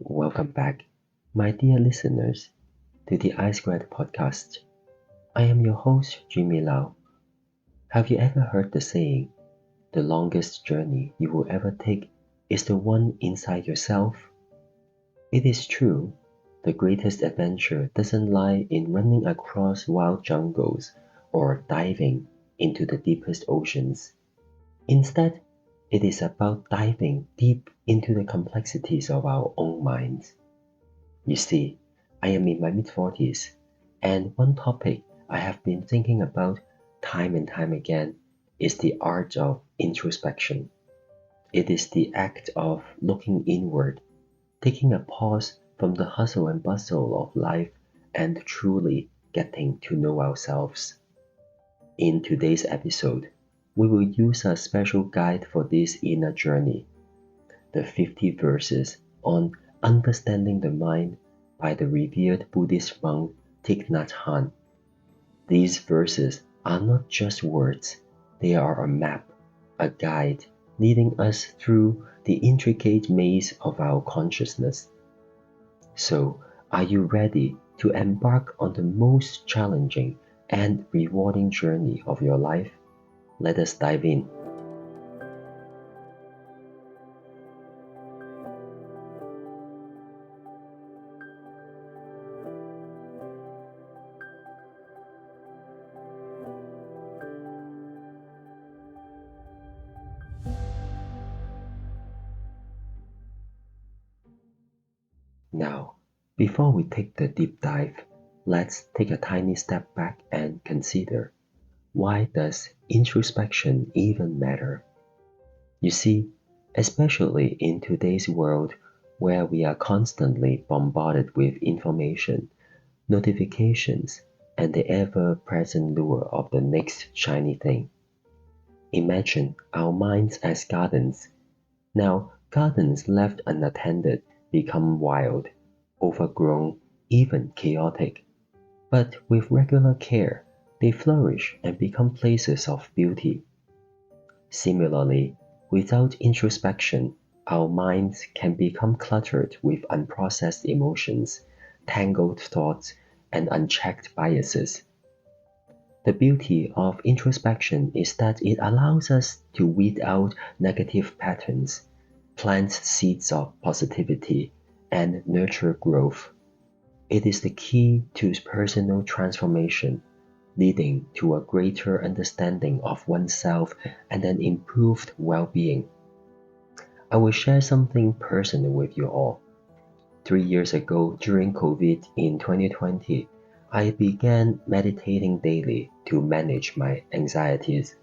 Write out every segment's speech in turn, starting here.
Welcome back, my dear listeners, to the iSquared podcast. I am your host, Jimmy Lau. Have you ever heard the saying, the longest journey you will ever take is the one inside yourself? It is true, the greatest adventure doesn't lie in running across wild jungles or diving into the deepest oceans. Instead, it is about diving deep into the complexities of our own minds. You see, I am in my mid-40s, and one topic I have been thinking about time and time again is the art of introspection. It is the act of looking inward, taking a pause from the hustle and bustle of life and truly getting to know ourselves. In today's episode, we will use a special guide for this inner journey, the 50 verses on understanding the mind by the revered Buddhist monk Thich Nhat Hanh. These verses are not just words, they are a map, a guide leading us through the intricate maze of our consciousness. So, are you ready to embark on the most challenging and rewarding journey of your life? Let us dive in. Now, before we take the deep dive, let's take a tiny step back and consider, why does introspection even matter? You see, especially in today's world where we are constantly bombarded with information, notifications, and the ever-present lure of the next shiny thing. Imagine our minds as gardens. Now, gardens left unattended become wild, overgrown, even chaotic. But with regular care, they flourish and become places of beauty. Similarly, without introspection, our minds can become cluttered with unprocessed emotions, tangled thoughts, and unchecked biases. The beauty of introspection is that it allows us to weed out negative patterns, plant seeds of positivity, and nurture growth. It is the key to personal transformation, leading to a greater understanding of oneself and an improved well-being. I will share something personal with you all. 3 years ago, during COVID in 2020, I began meditating daily to manage my anxieties.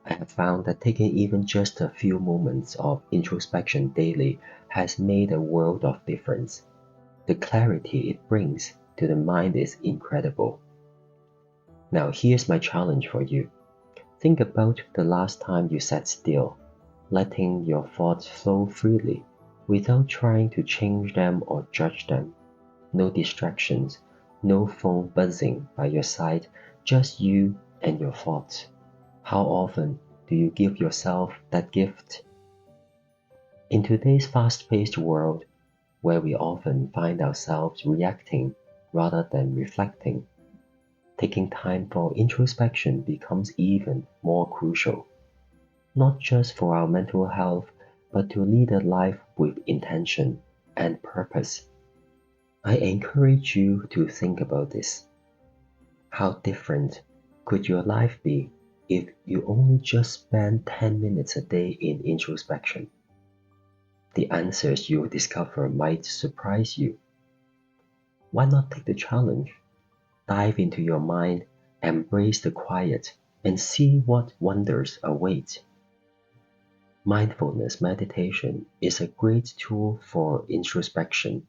I have found that taking even just a few moments of introspection daily has made a world of difference. The clarity it brings to the mind is incredible. Now, here's my challenge for you. Think about the last time you sat still, letting your thoughts flow freely without trying to change them or judge them. No distractions, no phone buzzing by your side, just you and your thoughts. How often do you give yourself that gift? In today's fast-paced world, where we often find ourselves reacting rather than reflecting, taking time for introspection becomes even more crucial, not just for our mental health, but to lead a life with intention and purpose. I encourage you to think about this. How different could your life be if you only just spend 10 minutes a day in introspection? The answers you'll discover might surprise you. Why not take the challenge? Dive into your mind, embrace the quiet, and see what wonders await. Mindfulness meditation is a great tool for introspection.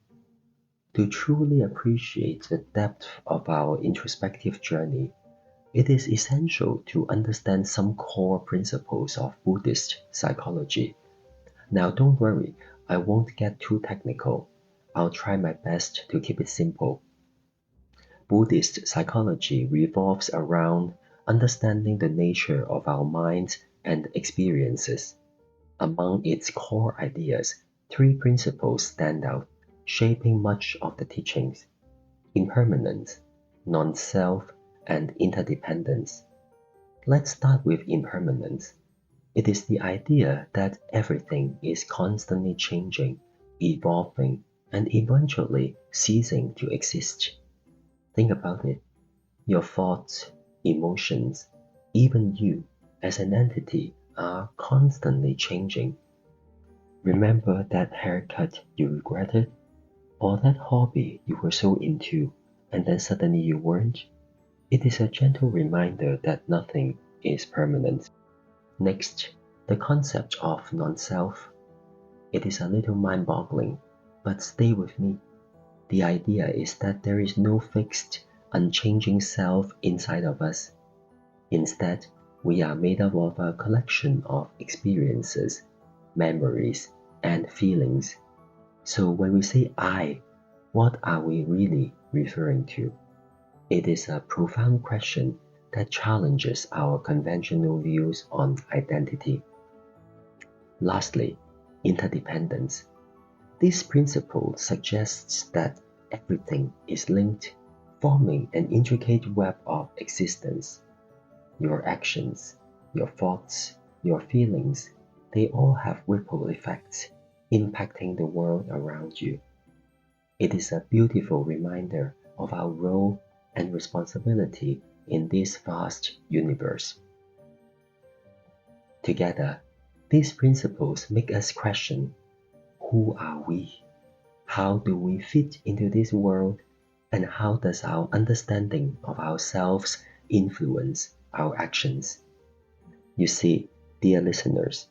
To truly appreciate the depth of our introspective journey, it is essential to understand some core principles of Buddhist psychology. Now, don't worry, I won't get too technical. I'll try my best to keep it simple. Buddhist psychology revolves around understanding the nature of our minds and experiences. Among its core ideas, three principles stand out. shaping much of the teachings: impermanence, non-self, and interdependence. Let's start with impermanence. It is the idea that everything is constantly changing, evolving, and eventually ceasing to exist. Think about it. Your thoughts, emotions, even you as an entity are constantly changing. Remember that haircut you regretted? Or that hobby you were so into and then suddenly you weren't? It is a gentle reminder that nothing is permanent. Next, the concept of non-self. It is a little mind-boggling, but stay with me. The idea is that there is no fixed, unchanging self inside of us. Instead, we are made up of a collection of experiences, memories, and feelings. So when we say I, what are we really referring to? It is a profound question that challenges our conventional views on identity. Lastly, interdependence. This principle suggests that everything is linked, forming an intricate web of existence. Your actions, your thoughts, your feelings, they all have ripple effects, impacting the world around you. It is a beautiful reminder of our role and responsibility in this vast universe. Together, these principles make us question: who are we? How do we fit into this world? And how does our understanding of ourselves influence our actions? You see, dear listeners,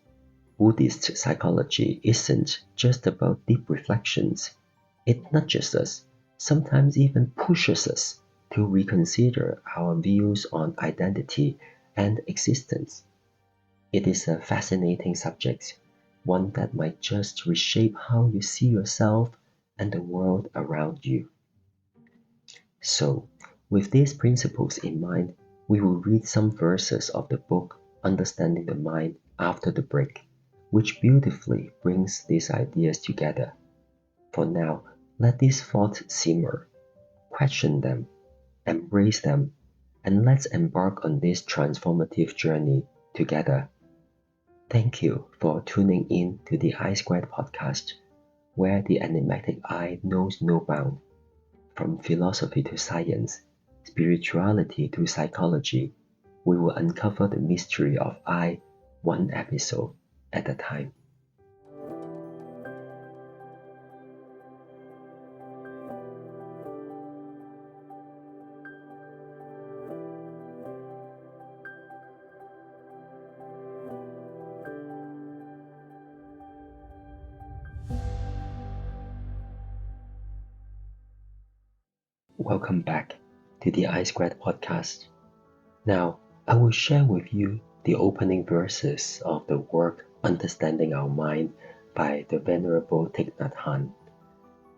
Buddhist psychology isn't just about deep reflections. It nudges us, sometimes even pushes us, to reconsider our views on identity and existence. It is a fascinating subject, one that might just reshape how you see yourself and the world around you. So, with these principles in mind, we will read some verses of the book Understanding the Mind after the break, which beautifully brings these ideas together. For now, let these thoughts simmer, question them, embrace them, and let's embark on this transformative journey together. Thank you for tuning in to the iSquared podcast, where the enigmatic I knows no bound. From philosophy to science, spirituality to psychology, we will uncover the mystery of I, one episode at a time. Welcome back to the iSquared podcast. Now, I will share with you the opening verses of the work Understanding Our Mind by the Venerable Thich Nhat Hanh,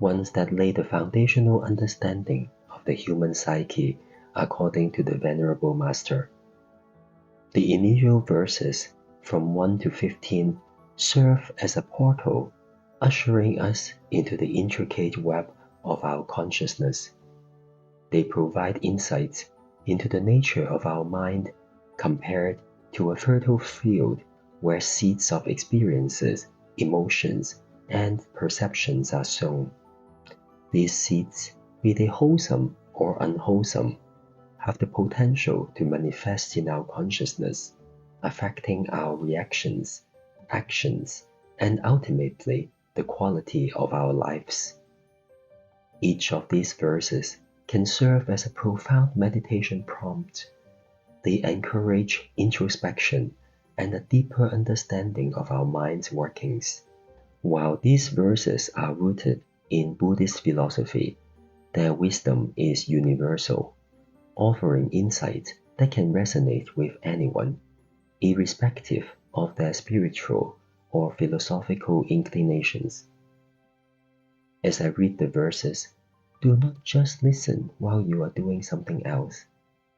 ones that lay the foundational understanding of the human psyche according to the Venerable Master. The initial verses from 1 to 15 serve as a portal, ushering us into the intricate web of our consciousness. They provide insights into the nature of our mind compared to a fertile field where seeds of experiences, emotions, and perceptions are sown. These seeds, be they wholesome or unwholesome, have the potential to manifest in our consciousness, affecting our reactions, actions, and ultimately the quality of our lives. Each of these verses can serve as a profound meditation prompt. They encourage introspection and a deeper understanding of our mind's workings. While these verses are rooted in Buddhist philosophy, their wisdom is universal, offering insights that can resonate with anyone, irrespective of their spiritual or philosophical inclinations. As I read the verses, do not just listen while you are doing something else.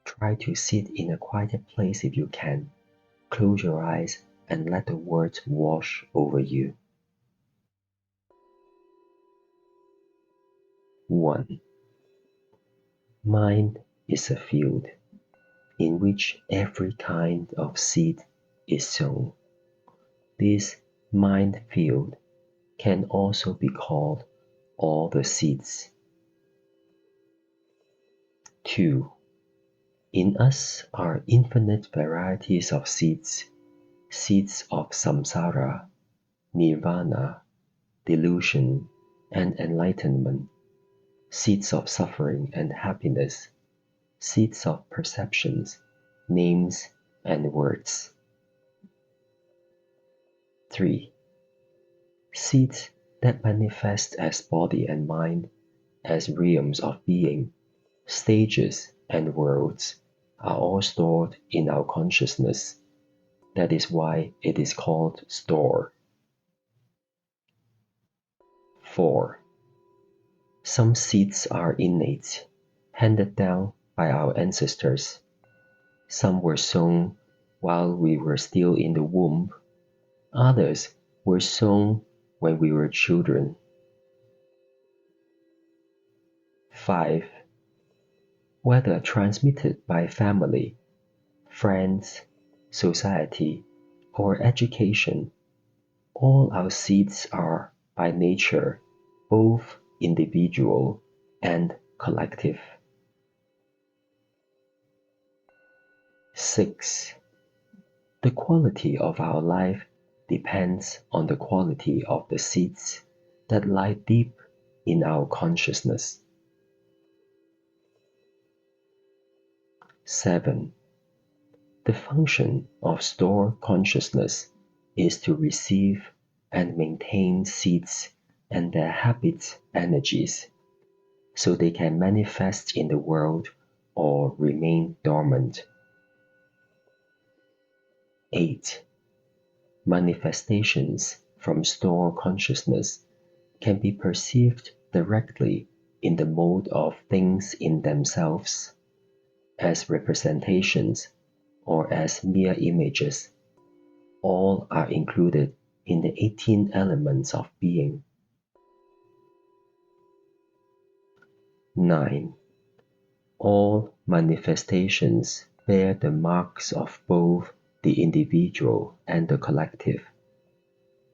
Try to sit in a quieter place if you can. Close your eyes and let the words wash over you. 1. Mind is a field in which every kind of seed is sown. This mind field can also be called all the seeds. 2. In us are infinite varieties of seeds, seeds of samsara, nirvana, delusion, and enlightenment, seeds of suffering and happiness, seeds of perceptions, names, and words. 3. Seeds that manifest as body and mind, as realms of being, stages, and worlds, are all stored in our consciousness. That is why it is called store. 4. Some seeds are innate, handed down by our ancestors. Some were sown while we were still in the womb. Others were sown when we were children. 5. Whether transmitted by family, friends, society, or education, all our seeds are, by nature, both individual and collective. 6. The quality of our life depends on the quality of the seeds that lie deep in our consciousness. 7. The function of store consciousness is to receive and maintain seeds and their habit energies, so they can manifest in the world or remain dormant. 8. Manifestations from store consciousness can be perceived directly in the mode of things in themselves, as representations or as mere images. All are included in the 18 elements of being. 9. All manifestations bear the marks of both the individual and the collective.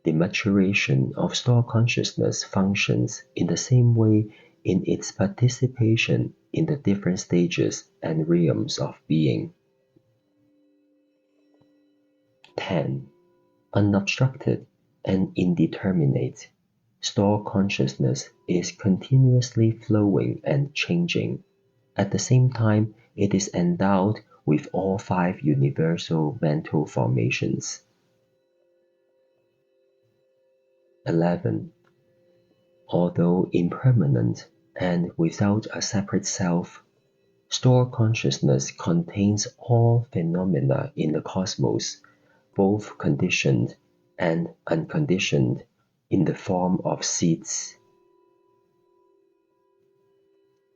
The maturation of store consciousness functions in the same way in its participation in the different stages and realms of being. 10. Unobstructed and indeterminate, store consciousness is continuously flowing and changing. At the same time, it is endowed with all 5 universal mental formations. 11. Although impermanent and without a separate self, store consciousness contains all phenomena in the cosmos, both conditioned and unconditioned, in the form of seeds.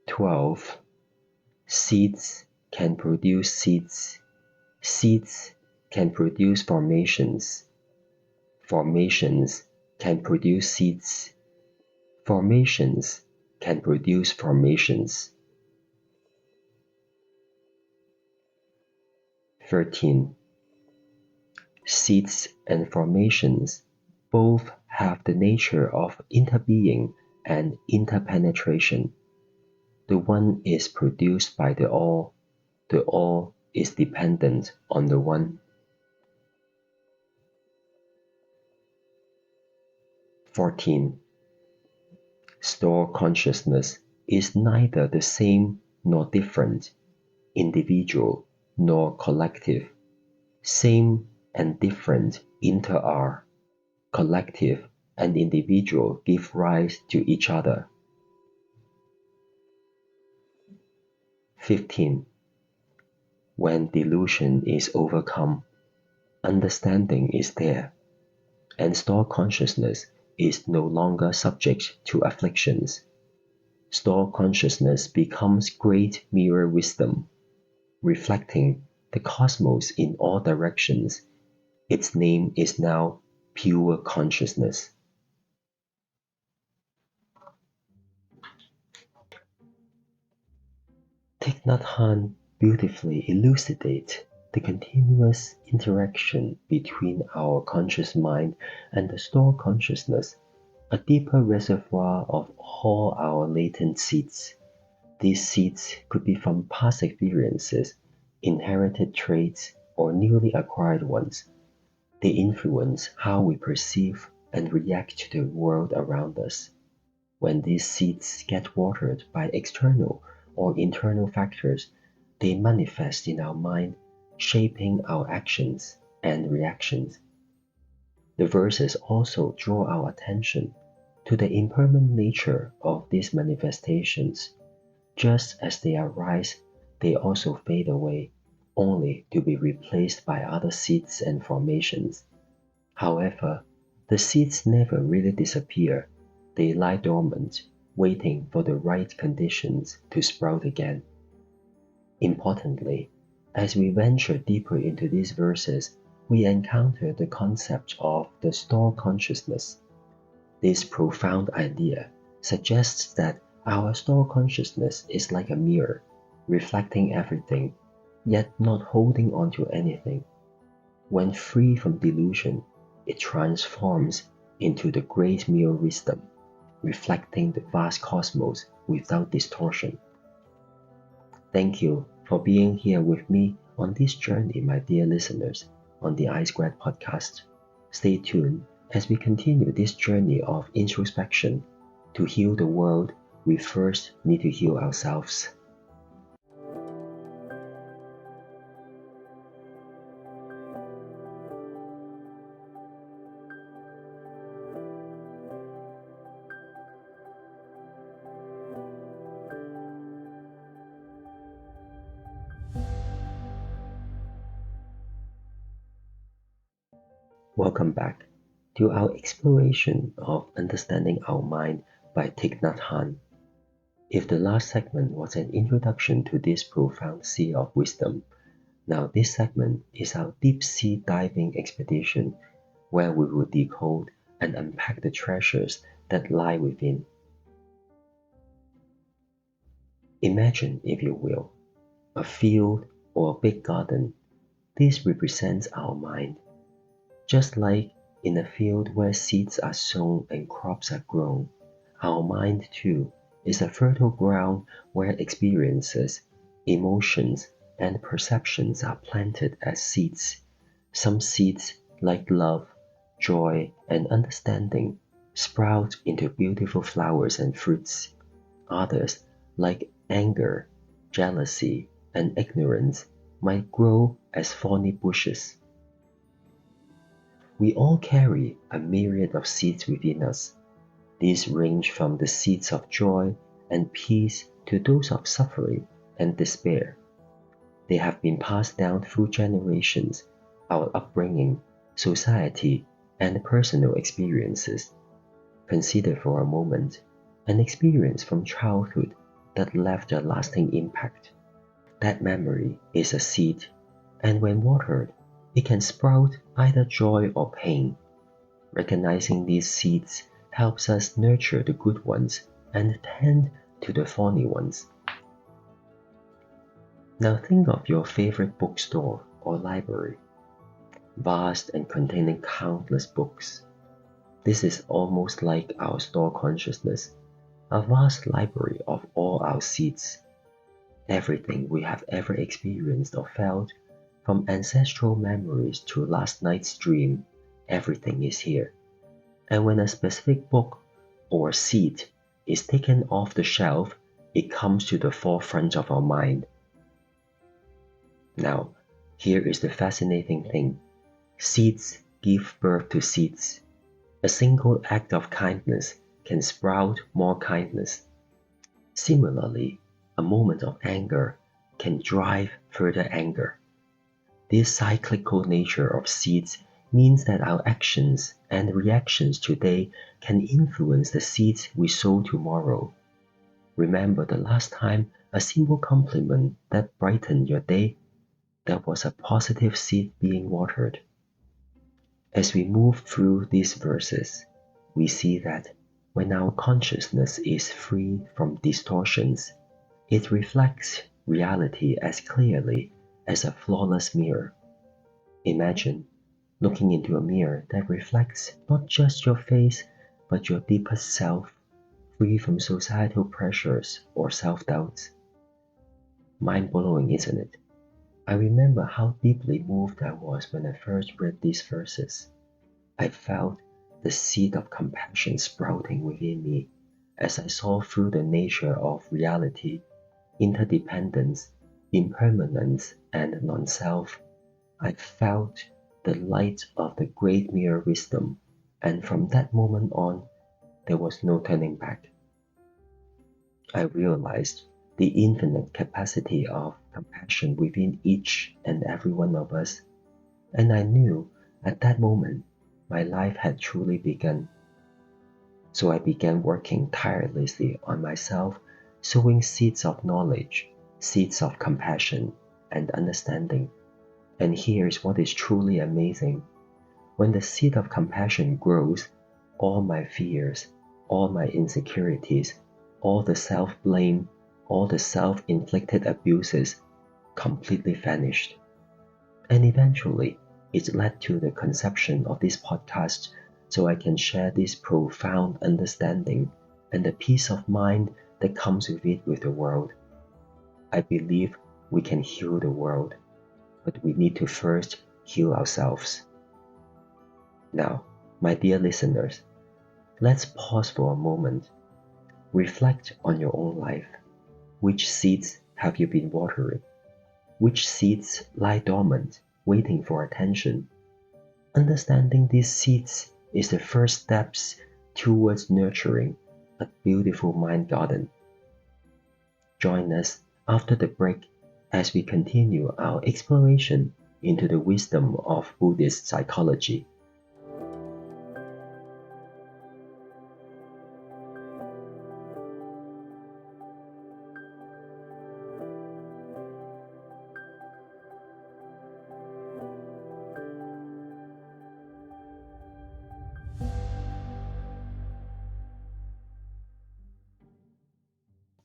12. Seeds can produce seeds. Seeds can produce formations. Formations can produce seeds. Formations can produce formations. 13. Seeds and formations both have the nature of interbeing and interpenetration. The one is produced by the all is dependent on the one. 14. Store consciousness is neither the same nor different, individual nor collective. Same and different inter-are. Collective and individual give rise to each other. 15. When delusion is overcome, understanding is there, and store consciousness is no longer subject to afflictions. Store consciousness becomes great mirror wisdom, reflecting the cosmos in all directions. Its name is now pure consciousness. Thich Nhat Hanh beautifully elucidates the continuous interaction between our conscious mind and the stored consciousness, a deeper reservoir of all our latent seeds. These seeds could be from past experiences, inherited traits, or newly acquired ones. They influence how we perceive and react to the world around us. When these seeds get watered by external or internal factors, they manifest in our mind, shaping our actions and reactions. The verses also draw our attention to the impermanent nature of these manifestations. Just as they arise, they also fade away, only to be replaced by other seeds and formations. However, the seeds never really disappear. They lie dormant, waiting for the right conditions to sprout again. Importantly, as we venture deeper into these verses, we encounter the concept of the stored consciousness. This profound idea suggests that our stored consciousness is like a mirror, reflecting everything, yet not holding on to anything. When free from delusion, it transforms into the great mirror wisdom, reflecting the vast cosmos without distortion. Thank you for being here with me on this journey, my dear listeners, on the iSquared podcast. Stay tuned as we continue this journey of introspection. To heal the world, we first need to heal ourselves. Welcome back to our exploration of understanding our mind by Thich Nhat Hanh. If the last segment was an introduction to this profound sea of wisdom, now this segment is our deep sea diving expedition where we will decode and unpack the treasures that lie within. Imagine, if you will, a field or a big garden. This represents our mind. Just like in a field where seeds are sown and crops are grown, our mind too is a fertile ground where experiences, emotions, and perceptions are planted as seeds. Some seeds, like love, joy, and understanding, sprout into beautiful flowers and fruits. Others, like anger, jealousy, and ignorance, might grow as thorny bushes. We all carry a myriad of seeds within us. These range from the seeds of joy and peace to those of suffering and despair. They have been passed down through generations, our upbringing, society, and personal experiences. Consider for a moment an experience from childhood that left a lasting impact. That memory is a seed, and when watered, it can sprout either joy or pain. Recognizing these seeds helps us nurture the good ones and tend to the thorny ones. Now think of your favorite bookstore or library, vast and containing countless books. This is almost like our stored consciousness, a vast library of all our seeds. Everything we have ever experienced or felt, from ancestral memories to last night's dream, everything is here. And when a specific book or seed is taken off the shelf, it comes to the forefront of our mind. Now, here is the fascinating thing. Seeds give birth to seeds. A single act of kindness can sprout more kindness. Similarly, a moment of anger can drive further anger. This cyclical nature of seeds means that our actions and reactions today can influence the seeds we sow tomorrow. Remember the last time a simple compliment that brightened your day? That was a positive seed being watered. As we move through these verses, we see that when our consciousness is free from distortions, it reflects reality as clearly as a flawless mirror. Imagine looking into a mirror that reflects not just your face, but your deepest self, free from societal pressures or self-doubts. Mind-blowing, isn't it? I remember how deeply moved I was when I first read these verses. I felt the seed of compassion sprouting within me as I saw through the nature of reality, interdependence, impermanence, and non-self. I felt the light of the great mirror wisdom, and from that moment on, there was no turning back. I realized the infinite capacity of compassion within each and every one of us, and I knew at that moment my life had truly begun. So I began working tirelessly on myself, sowing seeds of knowledge, seeds of compassion and understanding. And here's what is truly amazing. When the seed of compassion grows, all my fears, all my insecurities, all the self-blame, all the self-inflicted abuses completely vanished. And eventually, it led to the conception of this podcast so I can share this profound understanding and the peace of mind that comes with it with the world. I believe we can heal the world, but we need to first heal ourselves. Now, my dear listeners, let's pause for a moment. Reflect on your own life. Which seeds have you been watering? Which seeds lie dormant, waiting for attention? Understanding these seeds is the first steps towards nurturing a beautiful mind garden. Join us after the break as we continue our exploration into the wisdom of Buddhist psychology.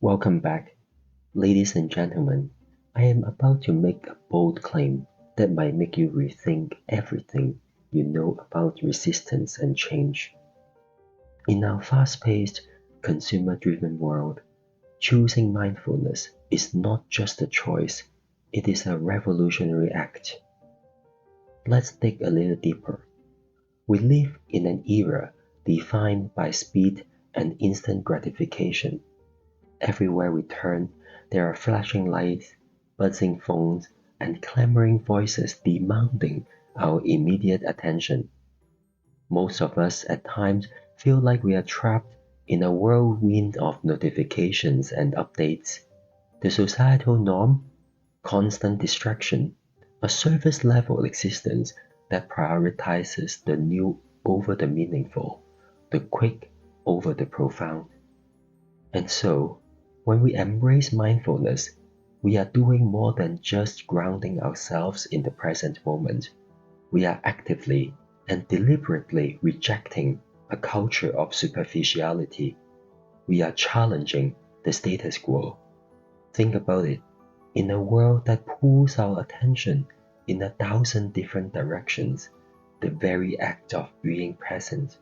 Welcome back. Ladies and gentlemen, I am about to make a bold claim that might make you rethink everything you know about resistance and change. In our fast-paced, consumer-driven world, choosing mindfulness is not just a choice, it is a revolutionary act. Let's dig a little deeper. We live in an era defined by speed and instant gratification. Everywhere we turn, there are flashing lights, buzzing phones, and clamoring voices demanding our immediate attention. Most of us at times feel like we are trapped in a whirlwind of notifications and updates. The societal norm? Constant distraction, a surface level existence that prioritizes the new over the meaningful, the quick over the profound. And so, when we embrace mindfulness, we are doing more than just grounding ourselves in the present moment. We are actively and deliberately rejecting a culture of superficiality. We are challenging the status quo. Think about it. In a world that pulls our attention in 1,000 different directions, the very act of being present,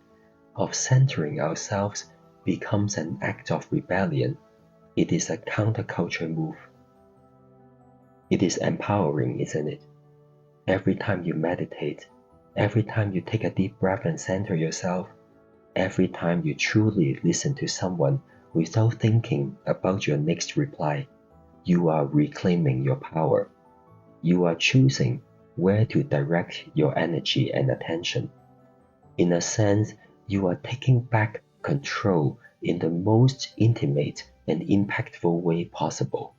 of centering ourselves, becomes an act of rebellion. It is a counterculture move. It is empowering, isn't it? Every time you meditate, every time you take a deep breath and center yourself, every time you truly listen to someone without thinking about your next reply, you are reclaiming your power. You are choosing where to direct your energy and attention. In a sense, you are taking back control in the most intimate and impactful way possible.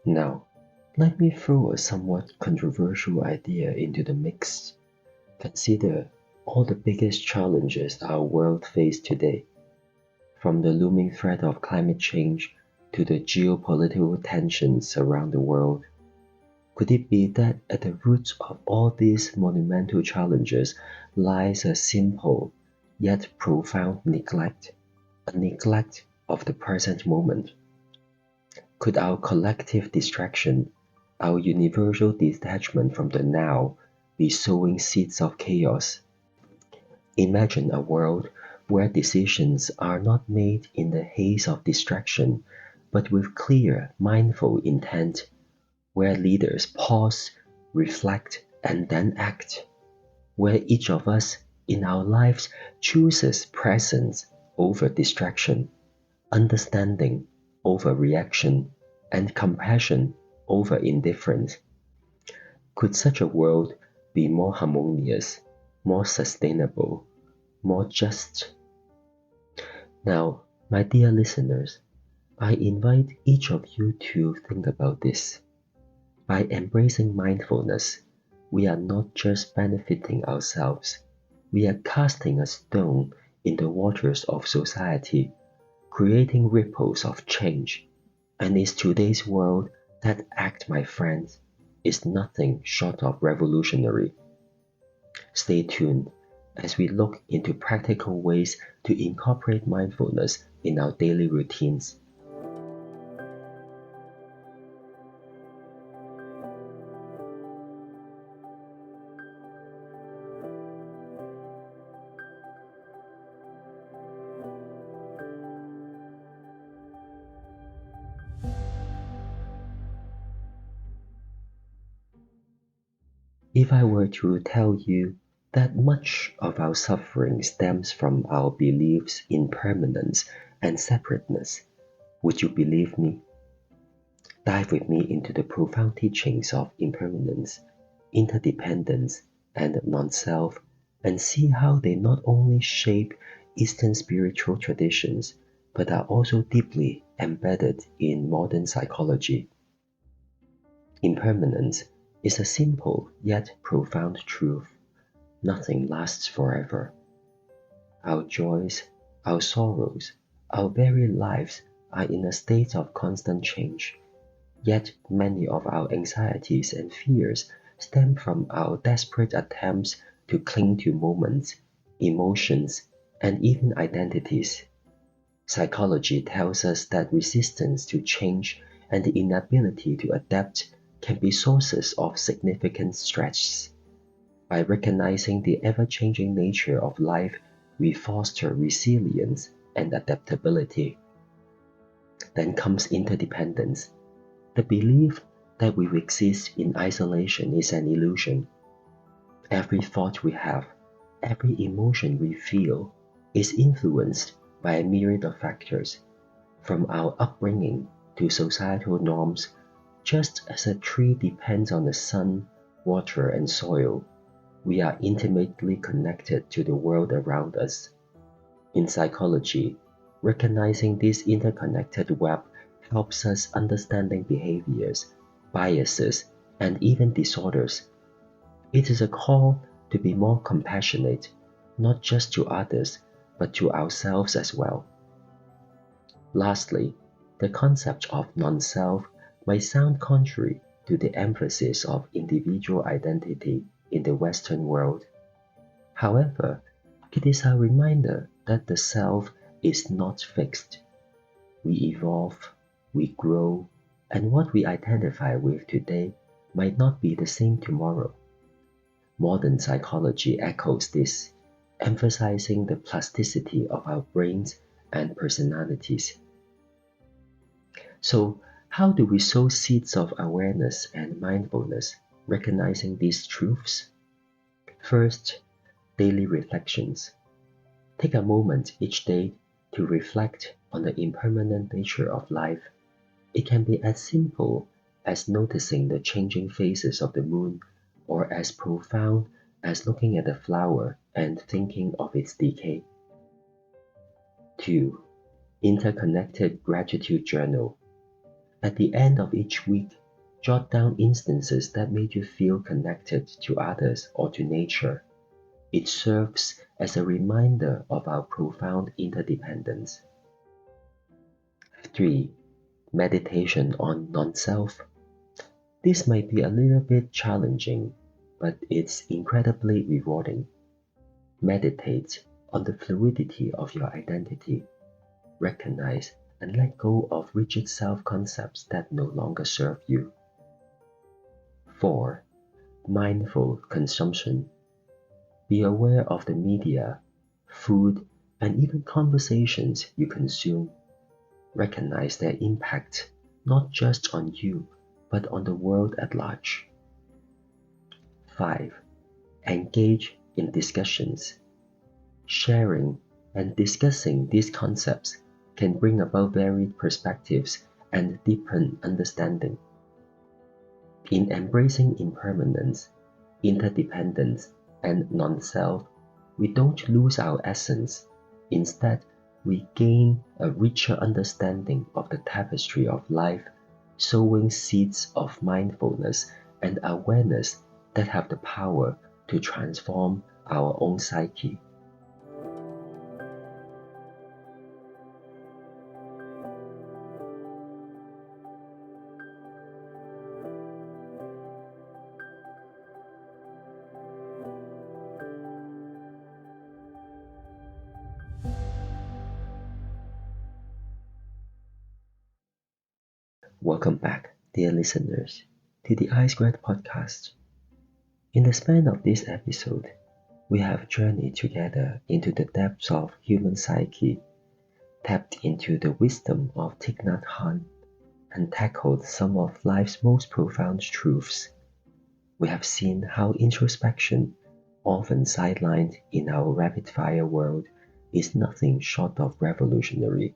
Now, let me throw a somewhat controversial idea into the mix. Consider all the biggest challenges our world faces today, from the looming threat of climate change to the geopolitical tensions around the world. Could it be that at the roots of all these monumental challenges lies a simple yet profound neglect, a neglect of the present moment? Could our collective distraction, our universal detachment from the now, be sowing seeds of chaos? Imagine a world where decisions are not made in the haze of distraction, but with clear, mindful intent, where leaders pause, reflect, and then act, where each of us in our lives chooses presence over distraction, understanding over reaction, and compassion over indifference. Could such a world be more harmonious, more sustainable, more just? Now, my dear listeners, I invite each of you to think about this. By embracing mindfulness, we are not just benefiting ourselves, we are casting a stone in the waters of society, creating ripples of change. And is today's world that act, my friends, is nothing short of revolutionary. Stay tuned as we look into practical ways to incorporate mindfulness in our daily routines. If I were to tell you that much of our suffering stems from our beliefs in permanence and separateness, would you believe me? Dive with me into the profound teachings of impermanence, interdependence, and non-self, and see how they not only shape Eastern spiritual traditions, but are also deeply embedded in modern psychology. Impermanence is a simple yet profound truth. Nothing lasts forever. Our joys, our sorrows, our very lives are in a state of constant change. Yet many of our anxieties and fears stem from our desperate attempts to cling to moments, emotions, and even identities. Psychology tells us that resistance to change and the inability to adapt can be sources of significant stress. By recognizing the ever-changing nature of life, we foster resilience and adaptability. Then comes interdependence, the belief that we exist in isolation is an illusion. Every thought we have, every emotion we feel, is influenced by a myriad of factors, from our upbringing to societal norms. Just as a tree depends on the sun, water, and soil, we are intimately connected to the world around us. In psychology, recognizing this interconnected web helps us understanding behaviors, biases, and even disorders. It is a call to be more compassionate, not just to others, but to ourselves as well. Lastly, the concept of non-self might sound contrary to the emphasis of individual identity in the Western world. However, it is a reminder that the self is not fixed. We evolve, we grow, and what we identify with today might not be the same tomorrow. Modern psychology echoes this, emphasizing the plasticity of our brains and personalities. So, how do we sow seeds of awareness and mindfulness, recognizing these truths? First, daily reflections. Take a moment each day to reflect on the impermanent nature of life. It can be as simple as noticing the changing phases of the moon, or as profound as looking at a flower and thinking of its decay. 2. Interconnected gratitude journal. At the end of each week, jot down instances that made you feel connected to others or to nature. It serves as a reminder of our profound interdependence. 3. Meditation on non-self. This might be a little bit challenging, but it's incredibly rewarding. Meditate on the fluidity of your identity. Recognize and let go of rigid self-concepts that no longer serve you. 4. Mindful consumption. Be aware of the media, food, and even conversations you consume. Recognize their impact not just on you, but on the world at large. 5. Engage in discussions. Sharing and discussing these concepts can bring about varied perspectives and deepen understanding. In embracing impermanence, interdependence, and non-self, we don't lose our essence. Instead, we gain a richer understanding of the tapestry of life, sowing seeds of mindfulness and awareness that have the power to transform our own psyche. Welcome back, dear listeners, to the iSquared podcast. In the span of this episode, we have journeyed together into the depths of human psyche, tapped into the wisdom of Thich Nhat Hanh, and tackled some of life's most profound truths. We have seen how introspection, often sidelined in our rapid-fire world, is nothing short of revolutionary.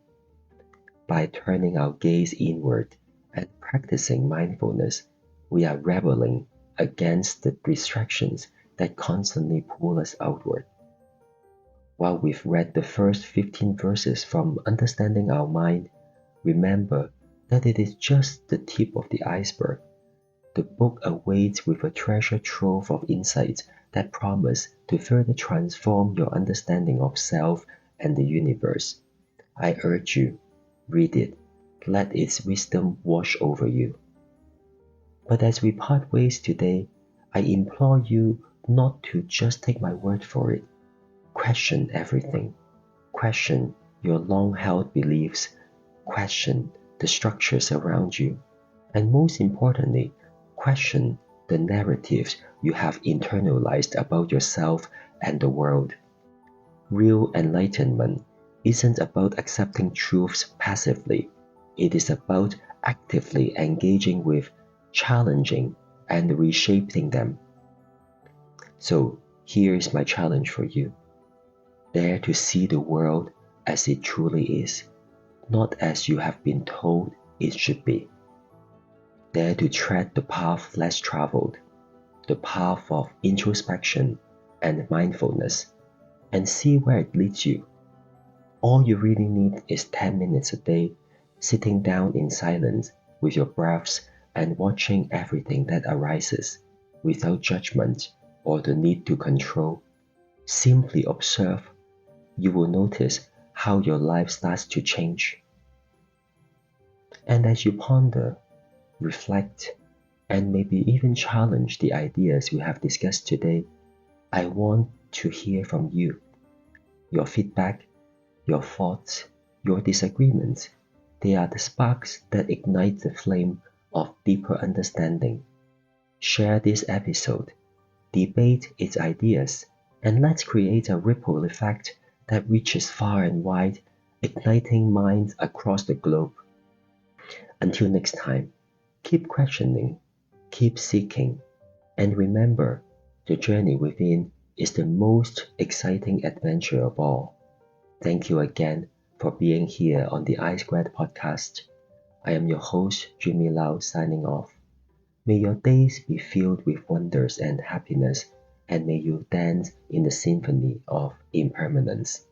By turning our gaze inward and practicing mindfulness, we are rebelling against the distractions that constantly pull us outward. While we've read the first 15 verses from Understanding Our Mind, remember that it is just the tip of the iceberg. The book awaits with a treasure trove of insights that promise to further transform your understanding of self and the universe. I urge you, read it. Let its wisdom wash over you. But as we part ways today, I implore you not to just take my word for it. Question everything. Question your long-held beliefs. Question the structures around you. And most importantly, question the narratives you have internalized about yourself and the world. Real enlightenment isn't about accepting truths passively. It is about actively engaging with, challenging, and reshaping them. So here is my challenge for you. Dare to see the world as it truly is, not as you have been told it should be. Dare to tread the path less traveled, the path of introspection and mindfulness, and see where it leads you. All you really need is 10 minutes a day, sitting down in silence with your breaths and watching everything that arises, without judgment or the need to control. Simply observe. You will notice how your life starts to change. And as you ponder, reflect, and maybe even challenge the ideas we have discussed today, I want to hear from you. Your feedback, your thoughts, your disagreements, they are the sparks that ignite the flame of deeper understanding. Share this episode, debate its ideas, and let's create a ripple effect that reaches far and wide, igniting minds across the globe. Until next time, keep questioning, keep seeking, and remember, the journey within is the most exciting adventure of all. Thank you again for being here on the iSquared podcast. I am your host, Jimmy Lau, signing off. May your days be filled with wonders and happiness, and may you dance in the symphony of impermanence.